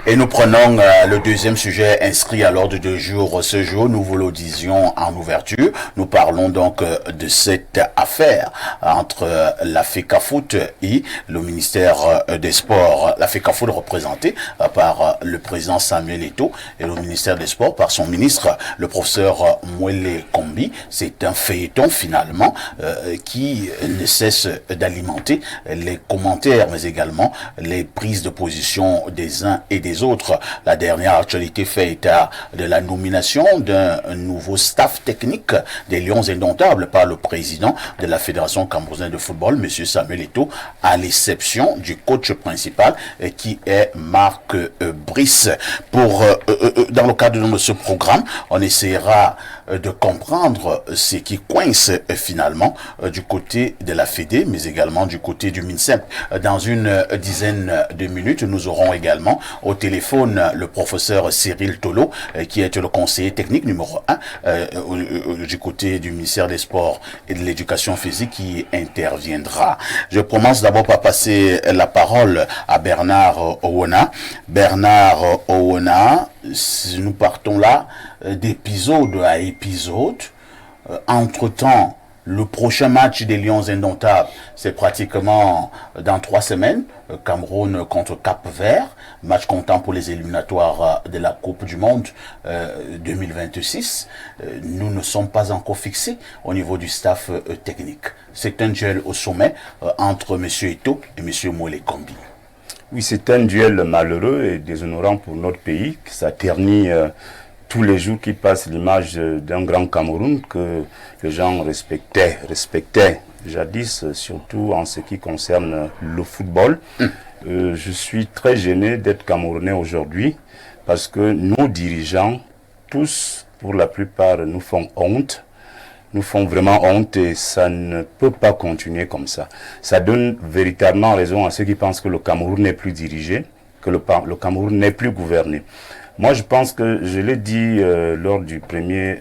Et nous prenons le deuxième sujet inscrit à l'ordre du jour ce jour. Nous vous le disions en ouverture. Nous parlons donc de cette affaire entre la FECAFOOT et le ministère des Sports. La FECAFOOT représentée par le président Samuel Eto'o et le ministère des Sports par son ministre, le professeur Mwele Kombi. C'est un feuilleton finalement qui ne cesse d'alimenter les commentaires mais également les prises de position des uns et des autres. La dernière actualité fait état de la nomination d'un nouveau staff technique des Lions Indomptables par le président de la Fédération camerounaise de football, M. Samuel Eto'o, à l'exception du coach principal qui est Marc Brice. Dans le cadre de ce programme, on essaiera de comprendre ce qui coince finalement du côté de la Fédé, mais également du côté du MINSEP. Dans une dizaine de minutes, nous aurons également au téléphone le professeur Cyril Tolo, qui est le conseiller technique numéro 1 du côté du ministère des Sports et de l'Éducation physique, qui interviendra. Je commence d'abord par passer la parole à Bernard Owona. Bernard Owona, nous partons là d'épisode à épisode. Entre-temps, le prochain match des Lions Indomptables, c'est pratiquement dans 3 semaines. Cameroun contre Cap-Vert, match comptant pour les éliminatoires de la Coupe du Monde 2026. Nous ne sommes pas encore fixés au niveau du staff technique. C'est un duel au sommet entre M. Eto'o et M. Mwele Kombi. Oui, c'est un duel malheureux et déshonorant pour notre pays. Ça ternit tous les jours qui passent l'image d'un grand Cameroun que les gens respectaient jadis, surtout en ce qui concerne le football. Je suis très gêné d'être Camerounais aujourd'hui parce que nos dirigeants, tous, pour la plupart, nous font honte. Nous font vraiment honte et ça ne peut pas continuer comme ça. Ça donne véritablement raison à ceux qui pensent que le Cameroun n'est plus dirigé, que le Cameroun n'est plus gouverné. Moi, je pense que, je l'ai dit lors du premier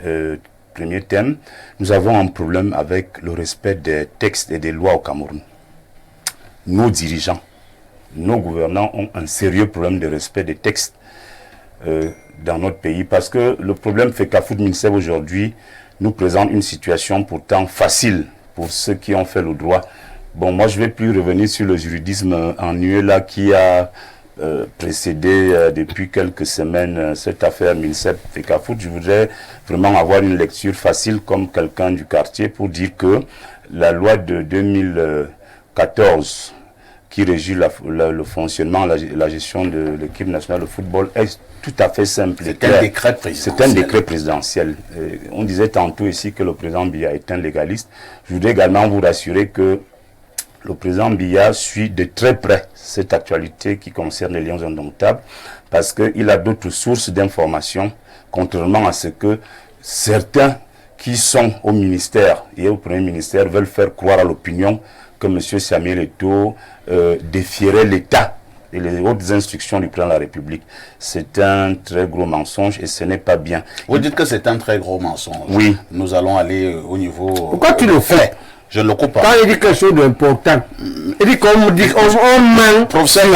thème, nous avons un problème avec le respect des textes et des lois au Cameroun. Nos dirigeants, nos gouvernants ont un sérieux problème de respect des textes dans notre pays parce que le problème FECAFOOT MINSEP aujourd'hui nous présente une situation pourtant facile pour ceux qui ont fait le droit. Bon, moi, je ne vais plus revenir sur le juridisme ennuyeux là qui a précédé depuis quelques semaines cette affaire MINSEP FECAFOOT. Je voudrais vraiment avoir une lecture facile comme quelqu'un du quartier pour dire que la loi de 2014 qui régit le fonctionnement, la gestion de l'équipe nationale de football est tout à fait simple. C'est un décret présidentiel. C'est un décret présidentiel. On disait tantôt ici que le président Biya est un légaliste. Je voudrais également vous rassurer que le président Biya suit de très près cette actualité qui concerne les Lions Indomptables parce qu'il a d'autres sources d'informations, contrairement à ce que certains qui sont au ministère et au Premier ministère veulent faire croire à l'opinion que M. Samuel Eto'o défierait l'État et les hautes instructions du président de la République. C'est un très gros mensonge et ce n'est pas bien. Vous dites que c'est un très gros mensonge. Oui. Nous allons aller au niveau... Pourquoi tu le fais? Je ne le coupe pas. Quand il dit quelque chose d'important, il dit qu'on dit on ment. Professeur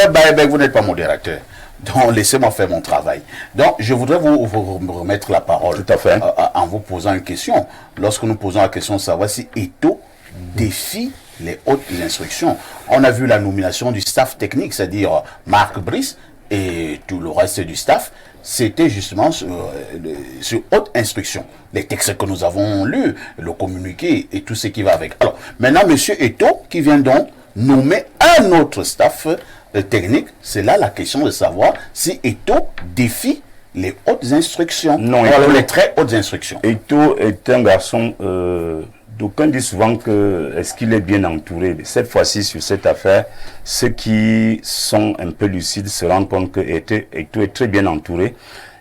Baebek, vous n'êtes pas mon directeur. Donc, laissez-moi faire mon travail. Donc, je voudrais vous remettre la parole. Tout à fait. En vous posant une question. Lorsque nous posons la question de savoir si Eto'o défie les hautes instructions. On a vu la nomination du staff technique, c'est-à-dire Marc Brice et tout le reste du staff. C'était justement sur haute instruction. Les textes que nous avons lus, le communiqué et tout ce qui va avec. Alors, maintenant, M. Eto'o qui vient donc nommer un autre staff technique, c'est là la question de savoir si Eto'o défie les hautes instructions. Non, les très hautes instructions. Eto'o est un garçon, d'aucuns disent souvent que est-ce qu'il est bien entouré. Cette fois-ci, sur cette affaire, ceux qui sont un peu lucides se rendent compte que Eto'o est très bien entouré.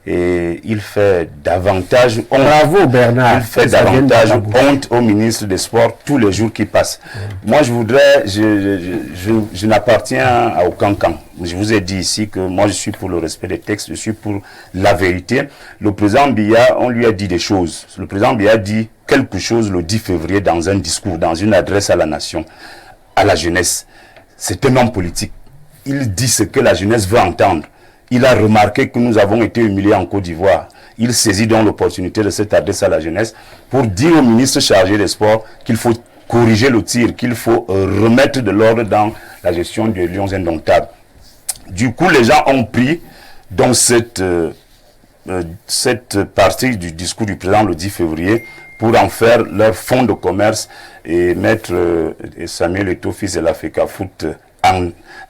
Et il fait davantage honte. Bravo Bernard. Il fait davantage honte au ministre des Sports tous les jours qui passent. Moi, je voudrais, je n'appartiens à aucun camp. Je vous ai dit ici que moi, je suis pour le respect des textes, je suis pour la vérité. Le président Biya, on lui a dit des choses. Le président Biya a dit quelque chose le 10 février dans un discours, dans une adresse à la nation, à la jeunesse. C'est un homme politique. il dit ce que la jeunesse veut entendre. Il a remarqué que nous avons été humiliés en Côte d'Ivoire. Il saisit donc l'opportunité de cette adresse à la jeunesse pour dire au ministre chargé des sports qu'il faut corriger le tir, qu'il faut remettre de l'ordre dans la gestion des lions indomptables. Du coup, les gens ont pris dans cette partie du discours du président le 10 février pour en faire leur fonds de commerce et mettre Samuel Eto'o, fils de la FECAFOOT,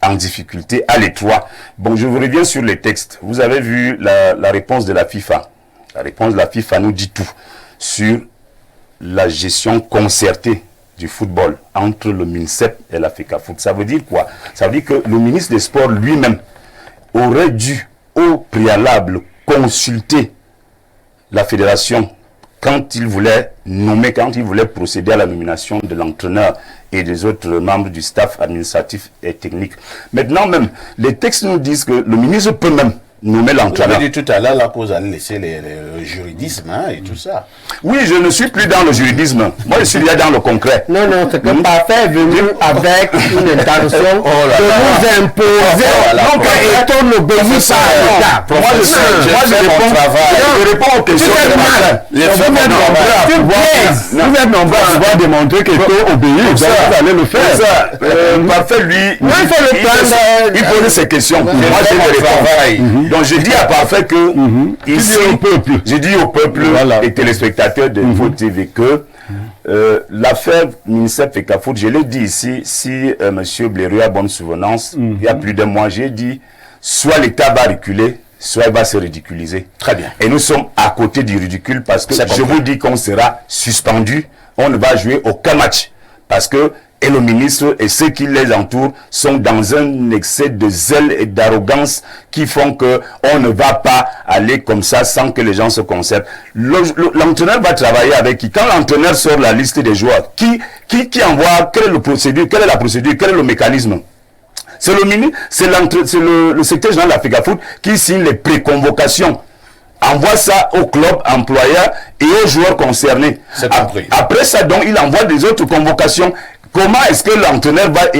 en difficulté à l'étroit. Bon, je vous reviens sur les textes. Vous avez vu la réponse de la FIFA. La réponse de la FIFA nous dit tout sur la gestion concertée du football entre le MINSEP et la FECAFOOT. Ça veut dire quoi? Ça veut dire que le ministre des Sports lui-même aurait dû au préalable consulter la fédération quand il voulait procéder à la nomination de l'entraîneur et des autres membres du staff administratif et technique. Maintenant même, les textes nous disent que le ministre peut même nommer l'entraîneur. Vous avez dit tout à l'heure là que vous allez laisser le juridisme et tout ça. Oui, je ne suis plus dans le juridisme. Moi, je suis déjà dans le concret. Non, c'est que Parfait est venu avec une intention de nous imposer. Donc, Eto'o n'obéit pas à l'État. Moi, je réponds aux questions de Vous êtes nombreux à pouvoir démontrer qu'Eto'o obéit, donc vous allez le faire. Parfait, lui, il pose ses questions. Moi, je les réponds. Donc je dis à Parfait que ici, je dis au peuple et téléspectateurs de Info TV que l'affaire MINSEP et FECAFOOT, je l'ai dit ici, si M. Blériot a bonne souvenance, il y a plus d'un mois, j'ai dit, soit l'État va reculer, soit il va se ridiculiser. Très bien. Et nous sommes à côté du ridicule parce que je vous dis qu'on sera suspendu, on ne va jouer aucun match. Parce que et le ministre et ceux qui les entourent sont dans un excès de zèle et d'arrogance qui font que on ne va pas aller comme ça sans que les gens se concertent. L'entraîneur va travailler avec qui? Quand l'entraîneur sort la liste des joueurs, qui envoie? Quelle est la procédure? Quel est le mécanisme? C'est le ministre, c'est le secrétaire général de la FECAFOOT qui signe les préconvocations. Envoie ça au club employeur et aux joueurs concernés. C'est compris. Après ça, donc, il envoie des autres convocations. Comment est-ce que l'entraîneur va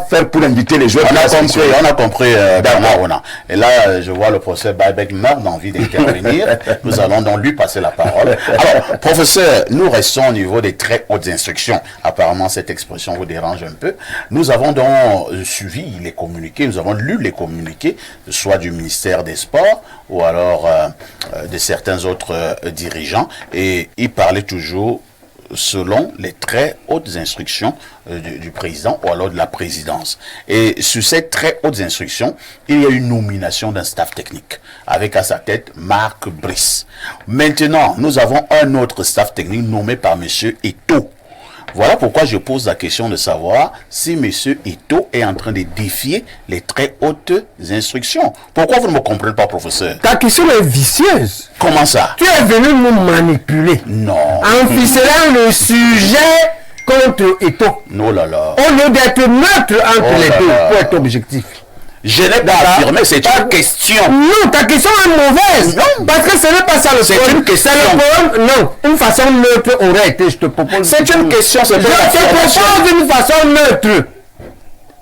faire pour inviter les joueurs? On a compris, Bernard. Et là, je vois le professeur Baïbek meurt d'envie d'intervenir. Nous allons donc lui passer la parole. Alors, professeur, nous restons au niveau des très hautes instructions. Apparemment, cette expression vous dérange un peu. Nous avons donc suivi les communiqués, nous avons lu les communiqués, soit du ministère des Sports ou alors de certains autres dirigeants. Et ils parlaient toujours selon les très hautes instructions du président ou alors de la présidence. Et sur ces très hautes instructions, il y a une nomination d'un staff technique avec à sa tête Marc Brice. Maintenant, nous avons un autre staff technique nommé par M. Eto'o. Voilà pourquoi je pose la question de savoir si M. Eto'o est en train de défier les très hautes instructions. Pourquoi vous ne me comprenez pas, professeur? Ta question est vicieuse. Comment ça? Tu es venu nous manipuler. Non. En ficelant le sujet contre Eto'o. Non là là. Au lieu d'être neutre entre les deux pour être objectif. Je n'ai pas affirmé, c'est une question. Non, ta question est mauvaise. Non. Parce que ce n'est pas ça le problème. C'est une question. Non, une façon neutre aurait été, je te propose. C'est une question, c'est je te propose d'une façon neutre.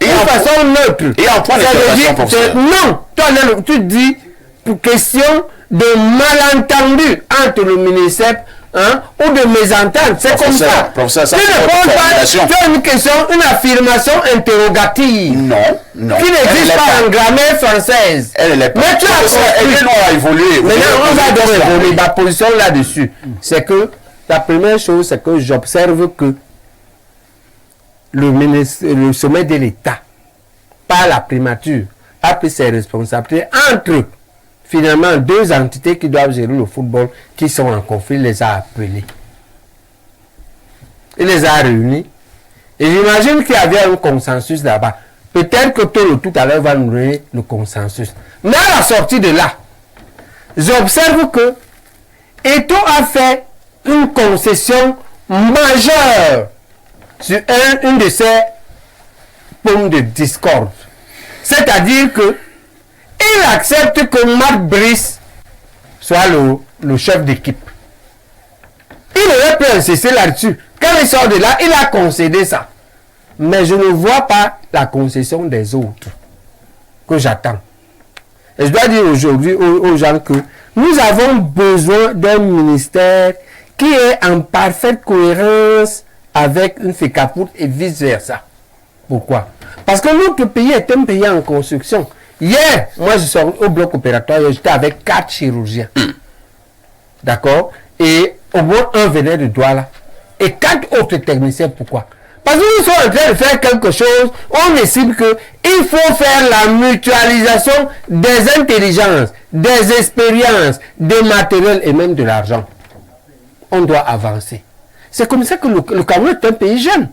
Une façon neutre. Et en point d'interrogation, professeur. Non, tu dis pour question de malentendu entre le ministère ou de mésentente. C'est comme ça. Professeur, ça tu ne poses pas, tu as une question, une affirmation interrogative. Non. Qui n'existe pas en grammaire française. Elle est pas. Mais tu as compris. Elle a évolué. Maintenant, on va donc évoluer. Ma position là-dessus, c'est que la première chose, c'est que j'observe que le sommet de l'État, par la primature, a pris ses responsabilités entre finalement deux entités qui doivent gérer le football, qui sont en conflit, les a appelés. Il les a réunis. Et j'imagine qu'il y avait un consensus là-bas. Peut-être que tout à l'heure va nous donner le consensus. Mais à la sortie de là, j'observe que Eto'o a fait une concession majeure sur une de ces points de discorde. C'est-à-dire que il accepte que Marc Brice soit le chef d'équipe. Il aurait pu insister là-dessus. Quand il sort de là, il a concédé ça. Mais je ne vois pas la concession des autres. que j'attends. Et je dois dire aujourd'hui aux gens que nous avons besoin d'un ministère qui est en parfaite cohérence avec une FECAFOOT et vice-versa. Pourquoi? Parce que notre pays est un pays en construction. Hier, moi je suis au bloc opératoire, j'étais avec 4 chirurgiens. D'accord? Et au moins un venait de Douala. Et 4 autres techniciens, pourquoi? Parce qu'ils sont en train de faire quelque chose, on estime qu'il faut faire la mutualisation des intelligences, des expériences, des matériels et même de l'argent. On doit avancer. C'est comme ça que le Cameroun est un pays jeune.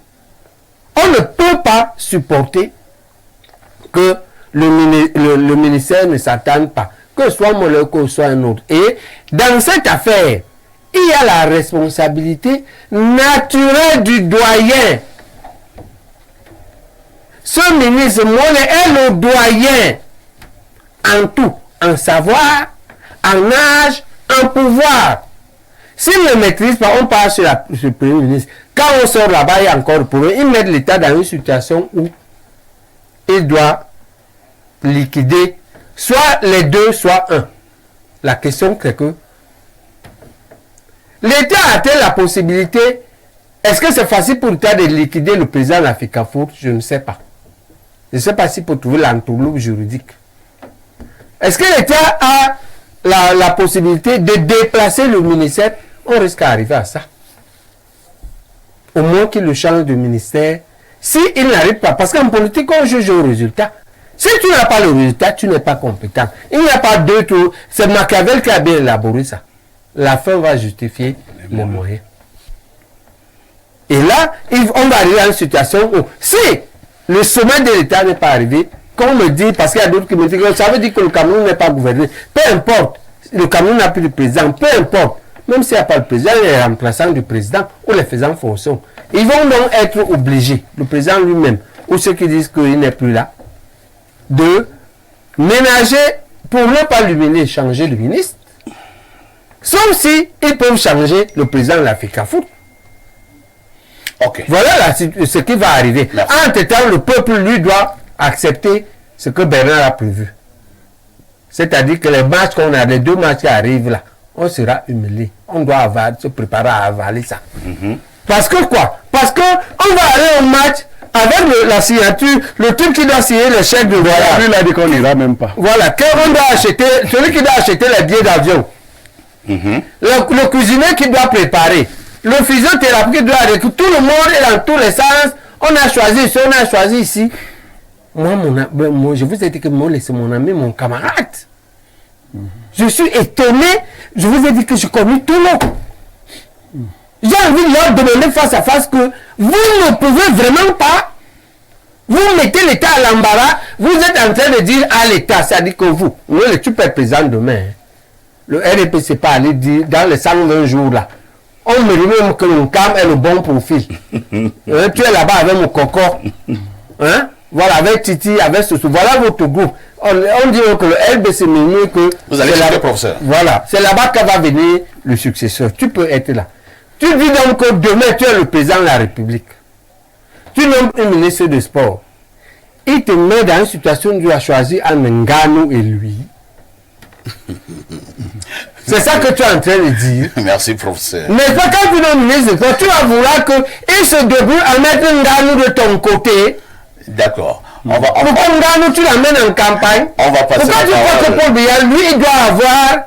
On ne peut pas supporter que le ministère ne s'attende pas, que ce soit Moleko, soit un autre. Et dans cette affaire, il y a la responsabilité naturelle du doyen. Ce ministre Molé est le doyen en tout, en savoir, en âge, en pouvoir. S'il ne maîtrise pas, on part sur le Premier ministre. Quand on sort là-bas, il y a encore le problème. Il met l'État dans une situation où il doit liquider soit les deux, soit un. La question c'est que l'État a-t-il la possibilité? Est-ce que c'est facile pour l'État de liquider le président de la FECAFOOT? Je ne sais pas. Je ne sais pas si pour trouver l'entourloupe juridique. Est-ce que l'État a la possibilité de déplacer le ministère? On risque d'arriver à ça. Au moins qu'il le change de ministère. S'il n'arrive pas, parce qu'en politique, on juge au résultat. Si tu n'as pas le résultat, tu n'es pas compétent. Il n'y a pas deux tours. C'est Machiavel qui a bien élaboré ça. La fin va justifier les moyens. Et là, on va arriver à une situation où, si le sommet de l'État n'est pas arrivé, qu'on me dit, parce qu'il y a d'autres qui me disent que ça veut dire que le Cameroun n'est pas gouverné. Peu importe, le Cameroun n'a plus de président, peu importe. Même s'il n'y a pas de président, il y a les remplaçants du président ou les faisant fonction. Ils vont donc être obligés, le président lui-même, ou ceux qui disent qu'il n'est plus là, de ménager, pour ne pas l'humilier, changer de ministre. Sauf si ils peuvent changer le président de la FECAFOOT. Okay. Voilà ce qui va arriver. Entre-temps, le peuple, lui, doit accepter ce que Bernard a prévu. C'est-à-dire que les matchs qu'on a, les 2 matchs qui arrivent là, on sera humilié. On doit se préparer à avaler ça. Parce que quoi? Parce qu'on va aller au match avec la signature, le truc qui doit signer le chèque de voyage. Lui, il a dit qu'on n'ira même pas. Voilà, qu'on doit acheter, celui qui doit acheter les billets d'avion. Le cuisinier qui doit préparer. Le physiothérapeute qui doit arrêter. Tout le monde est dans tous les sens. On a choisi ici, on a choisi ici. Moi, je vous ai dit que c'est mon ami, mon camarade. Je suis étonné. Je vous ai dit que je connais tout le monde. J'ai envie de leur demander face à face que vous ne pouvez vraiment pas. Vous mettez l'État à l'embarras. Vous êtes en train de dire à l'État, c'est-à-dire que vous, tu peux être président demain. Le RDPC pas aller dire dans les 120 jours là. On me dit même que mon cam est le bon profil. Tu es là-bas avec mon coco. Hein? Voilà, avec Titi, avec ce. Voilà votre groupe. On dit que le RBC mieux que. Vous allez chez le professeur. Voilà, c'est là-bas que va venir le successeur. Tu peux être là. Tu dis donc que demain tu es le président de la République. Tu nommes un ministre de sport. Il te met dans une situation où tu as choisi un Nganou et lui. C'est ça que tu es en train de dire. Merci, professeur. Mais pas quand tu nommes ministre de sport, tu vas vouloir qu'il se débrouille à mettre un Nganou de ton côté. D'accord. Pourquoi Nganou tu l'amènes en campagne? On va passer. Pourquoi tu crois que Paul Biya, lui, il doit avoir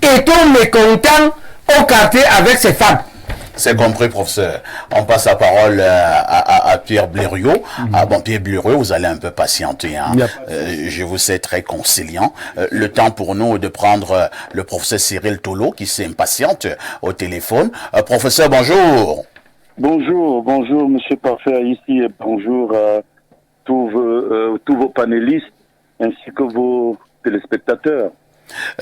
été mécontent au quartier avec ses femmes? C'est compris, professeur. On passe la parole à Pierre Blériot. Bon, Pierre Blériot, vous allez un peu patienter. Hein. Je vous sais très conciliant. Le temps pour nous de prendre le professeur Cyril Tolo qui s'impatiente au téléphone. Professeur, bonjour. Bonjour, monsieur Parfait ici et bonjour à tous vos panélistes ainsi que vos téléspectateurs.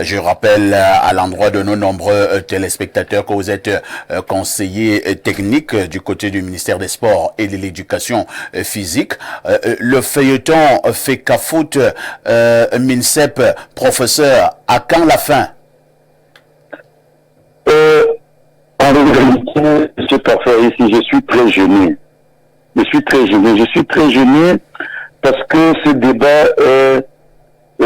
Je rappelle à l'endroit de nos nombreux téléspectateurs que vous êtes conseiller technique du côté du ministère des Sports et de l'Éducation physique. Le feuilleton FECAFOOT MINSEP, professeur, à quand la fin? En réalité, c'est parfait ici, je suis très gêné. Je suis très gêné parce que ce débat est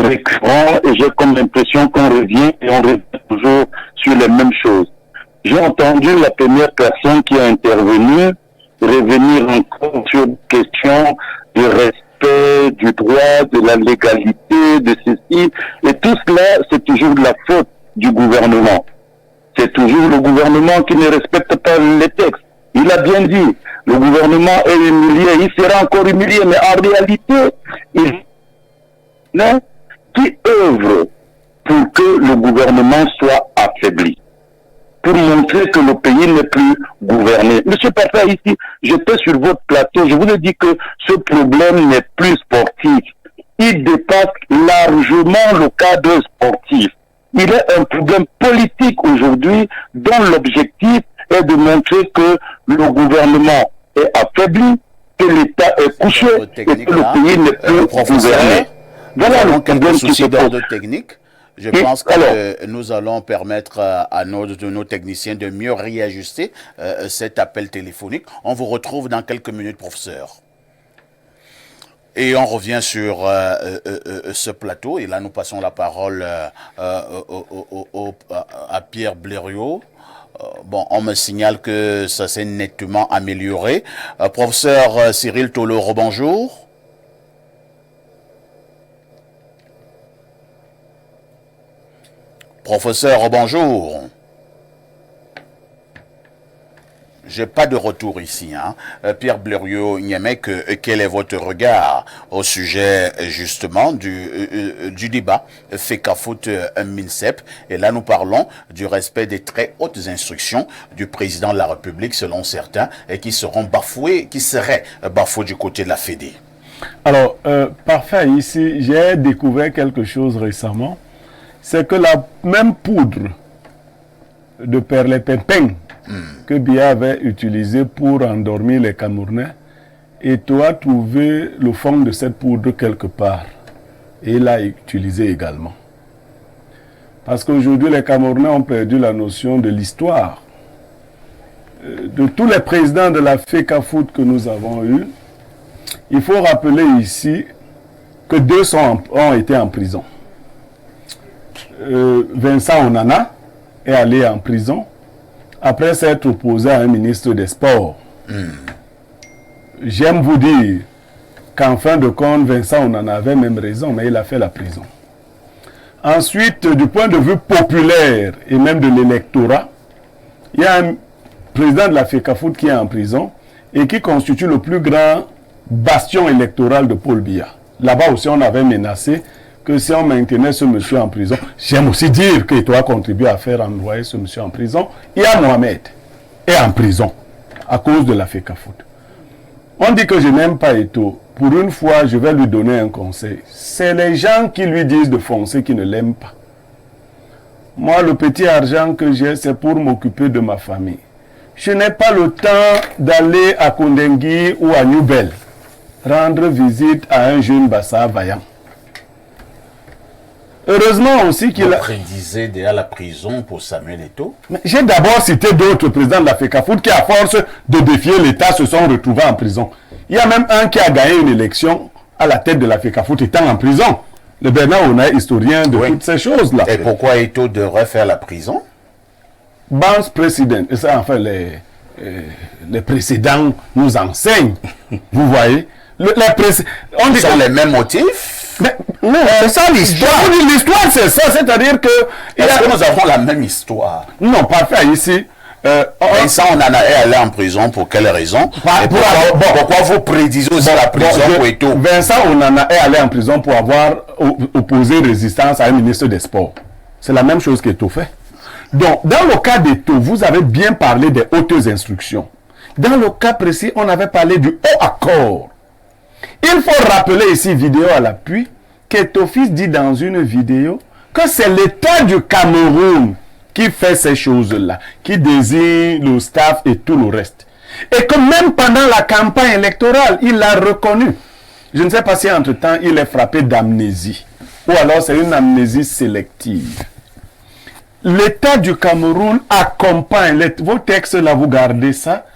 récurrent et j'ai comme l'impression qu'on revient et on revient toujours sur les mêmes choses. J'ai entendu la première personne qui a intervenu revenir encore sur des questions de respect du droit, de la légalité, de ceci. Et tout cela, c'est toujours de la faute du gouvernement. C'est toujours le gouvernement qui ne respecte pas les textes. Il a bien dit, le gouvernement est humilié, il sera encore humilié, mais en réalité, il qui œuvre pour que le gouvernement soit affaibli, pour montrer que le pays n'est plus gouverné. Monsieur Parfait, ici, j'étais sur votre plateau, je vous ai dit que ce problème n'est plus sportif. Il dépasse largement le cadre sportif. Il est un problème politique aujourd'hui dont l'objectif est de montrer que le gouvernement est affaibli, que l'État est couché et que le pays n'est plus gouverné. Voilà le problème qui se pose. Technique. Je pense que nous allons permettre à nos techniciens de mieux réajuster cet appel téléphonique. On vous retrouve dans quelques minutes, professeur. Et on revient sur ce plateau. Et là, nous passons la parole à Pierre Blériot. Bon, on me signale que ça s'est nettement amélioré. Professeur Cyril Tolo, bonjour. Professeur, bonjour. J'ai pas de retour ici. Pierre Blériot, quel est votre regard au sujet justement du débat FECAFOOT MINSEP? Et là, nous parlons du respect des très hautes instructions du président de la République, selon certains, et qui seront bafouées, qui seraient bafouées du côté de la Fédé. Alors, parfait, ici, j'ai découvert quelque chose récemment. C'est que la même poudre de perlimpinpin que Biya avait utilisée pour endormir les Camerounais, et toi a trouvé le fond de cette poudre quelque part. Et il l'a utilisé également. Parce qu'aujourd'hui, les Camerounais ont perdu la notion de l'histoire. De tous les présidents de la FECAFOOT que nous avons eus, il faut rappeler ici que deux ont été en prison. Vincent Onana est allé en prison après s'être opposé à un ministre des Sports. J'aime vous dire qu'en fin de compte, Vincent Onana avait même raison, mais il a fait la prison. Ensuite, du point de vue populaire et même de l'électorat, il y a un président de la FECAFOOT qui est en prison et qui constitue le plus grand bastion électoral de Paul Biya. Là-bas aussi, on avait menacé que si on maintenait ce monsieur en prison, j'aime aussi dire que toi contribué à faire envoyer ce monsieur en prison. Il y a Mohamed est en prison à cause de la FECAFOOT. On dit que je n'aime pas Eto'o. Pour une fois, je vais lui donner un conseil. C'est les gens qui lui disent de foncer qui ne l'aiment pas. Moi, le petit argent que j'ai, c'est pour m'occuper de ma famille. Je n'ai pas le temps d'aller à Kondengui ou à Newbel rendre visite à un jeune Bassa vaillant. Heureusement aussi qu'il a... Vous prédisez déjà la prison pour Samuel Eto'o. J'ai d'abord cité d'autres présidents de la FECAFOOT qui, à force de défier l'État, se sont retrouvés en prison. Il y a même un qui a gagné une élection à la tête de la FECAFOOT étant en prison. Le Bernard Ona, historien de toutes ces choses-là. Et pourquoi Eto'o devrait faire la prison? Bounce président. Et ça, enfin, les précédents nous enseignent. Vous voyez? On dit sont les mêmes motifs. Mais non, c'est ça l'histoire. L'histoire, c'est ça, c'est-à-dire que... Est-ce que nous avons la même histoire? Non, parfait, ici. Vincent Onana est allé en prison pour quelle raison? Pourquoi vous prédisez aussi la prison pour Eto'o? Vincent Onana est allé en prison pour avoir opposé résistance à un ministre des Sports. C'est la même chose qu'Eto'o fait. Donc, dans le cas d'Eto'o, vous avez bien parlé des hautes instructions. Dans le cas précis, on avait parlé du haut accord. Il faut rappeler ici, vidéo à l'appui, qu'Eto'o dit dans une vidéo que c'est l'État du Cameroun qui fait ces choses-là, qui désigne le staff et tout le reste. Et que même pendant la campagne électorale, il l'a reconnu. Je ne sais pas si entre-temps, il est frappé d'amnésie. Ou alors c'est une amnésie sélective. L'État du Cameroun accompagne, vos textes là, vous gardez ça,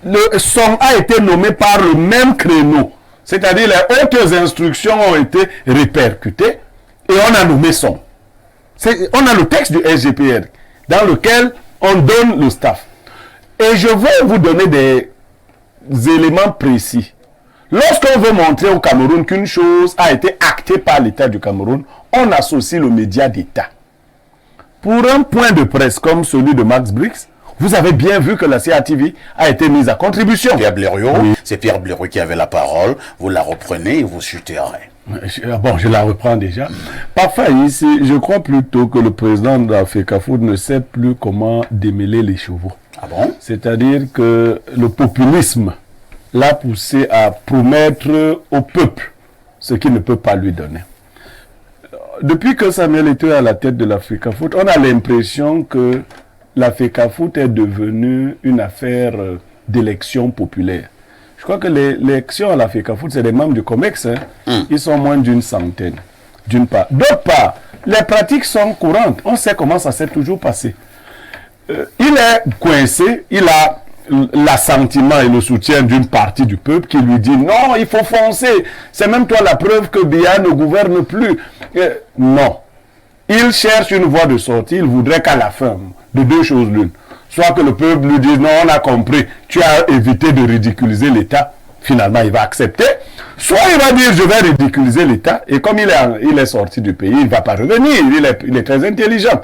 le son a été nommé par le même créneau. C'est-à-dire les hautes instructions ont été répercutées et on a nommé son. On a le texte du SGPR dans lequel on donne le staff. Et je vais vous donner des éléments précis. Lorsqu'on veut montrer au Cameroun qu'une chose a été actée par l'État du Cameroun, on associe le média d'État. Pour un point de presse comme celui de Max Brix, vous avez bien vu que la CATV a été mise à contribution. Pierre Blériot, oui. C'est Pierre Blériot qui avait la parole. Vous la reprenez et vous chuterez. Bon, je la reprends déjà. Parfois, ici, je crois plutôt que le président de la FECAFOOT ne sait plus comment démêler les chevaux. Ah bon? C'est-à-dire que le populisme l'a poussé à promettre au peuple ce qu'il ne peut pas lui donner. Depuis que Samuel était à la tête de la FECAFOOT, on a l'impression que la FECAFOOT est devenue une affaire d'élection populaire. Je crois que les élections à la FECAFOOT, c'est des membres du COMEX. Hein. Ils sont moins d'une centaine, d'une part. D'autre part, les pratiques sont courantes. On sait comment ça s'est toujours passé. Il est coincé, il a l'assentiment et le soutien d'une partie du peuple qui lui dit non, il faut foncer. C'est même toi la preuve que Biya ne gouverne plus. Non. Il cherche une voie de sortie. Il voudrait qu'à la fin, de deux choses l'une. Soit que le peuple lui dise non, on a compris, tu as évité de ridiculiser l'État. Finalement, il va accepter. Soit il va dire je vais ridiculiser l'État. Et comme il est sorti du pays, il ne va pas revenir. Il est très intelligent.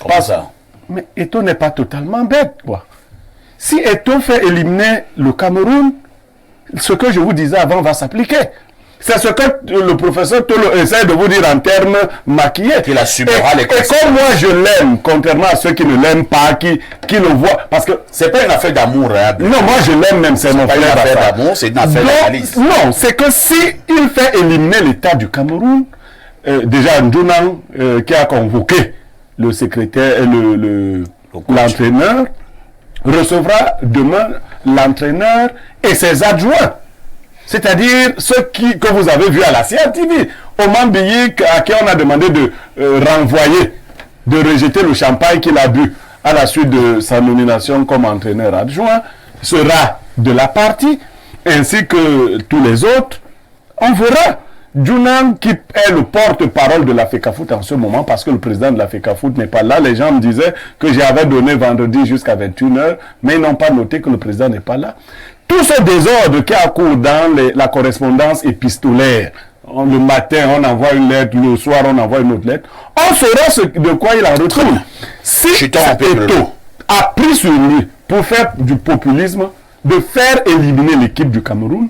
Pas ça. Mais Eto'o n'est pas totalement bête, quoi. Si Eto'o fait éliminer le Cameroun, ce que je vous disais avant va s'appliquer. C'est ce que le professeur Tolo essaie de vous dire en termes maquillés. Qu'il assumera les conséquences. Et comme moi je l'aime, contrairement à ceux qui ne l'aiment pas, qui le voient, parce que c'est pas une affaire d'amour. Hein, non, moi je l'aime même, c'est mon frère. C'est pas une affaire d'amour, c'est une affaire d'analyse. Non, c'est que si il fait éliminer l'État du Cameroun, déjà Ndounan qui a convoqué le secrétaire, l'entraîneur, recevra demain l'entraîneur et ses adjoints. C'est-à-dire ceux que vous avez vus à la CRTV. Oman Biyik, à qui on a demandé de renvoyer, de rejeter le champagne qu'il a bu à la suite de sa nomination comme entraîneur adjoint, sera de la partie, ainsi que tous les autres. On verra. Djounan, qui est le porte-parole de la FECAFOOT en ce moment, parce que le président de la FECAFOOT n'est pas là. Les gens me disaient que j'avais donné vendredi jusqu'à 21h, mais ils n'ont pas noté que le président n'est pas là. Tout ce désordre qui a cours dans la correspondance épistolaire, le matin on envoie une lettre, le soir on envoie une autre lettre, on saura de quoi il en retourne. Si Eto'o a pris sur lui pour faire du populisme, de faire éliminer l'équipe du Cameroun,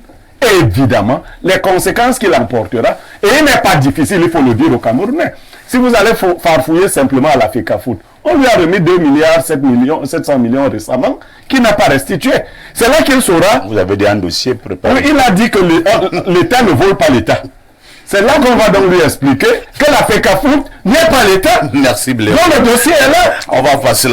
évidemment, les conséquences qu'il emportera, et il n'est pas difficile, il faut le dire aux Camerounais. Si vous allez farfouiller simplement à la FECAFOOT, on lui a remis 2 milliards 700 millions récemment, qui n'a pas restitué. C'est là qu'il saura. Vous avez un dossier préparé. Oui, il a dit que l'État ne vole pas l'État. C'est là qu'on va donc lui expliquer que la FECAFOOT n'est pas l'État. Merci Blaise. Donc le dossier est là. On va passer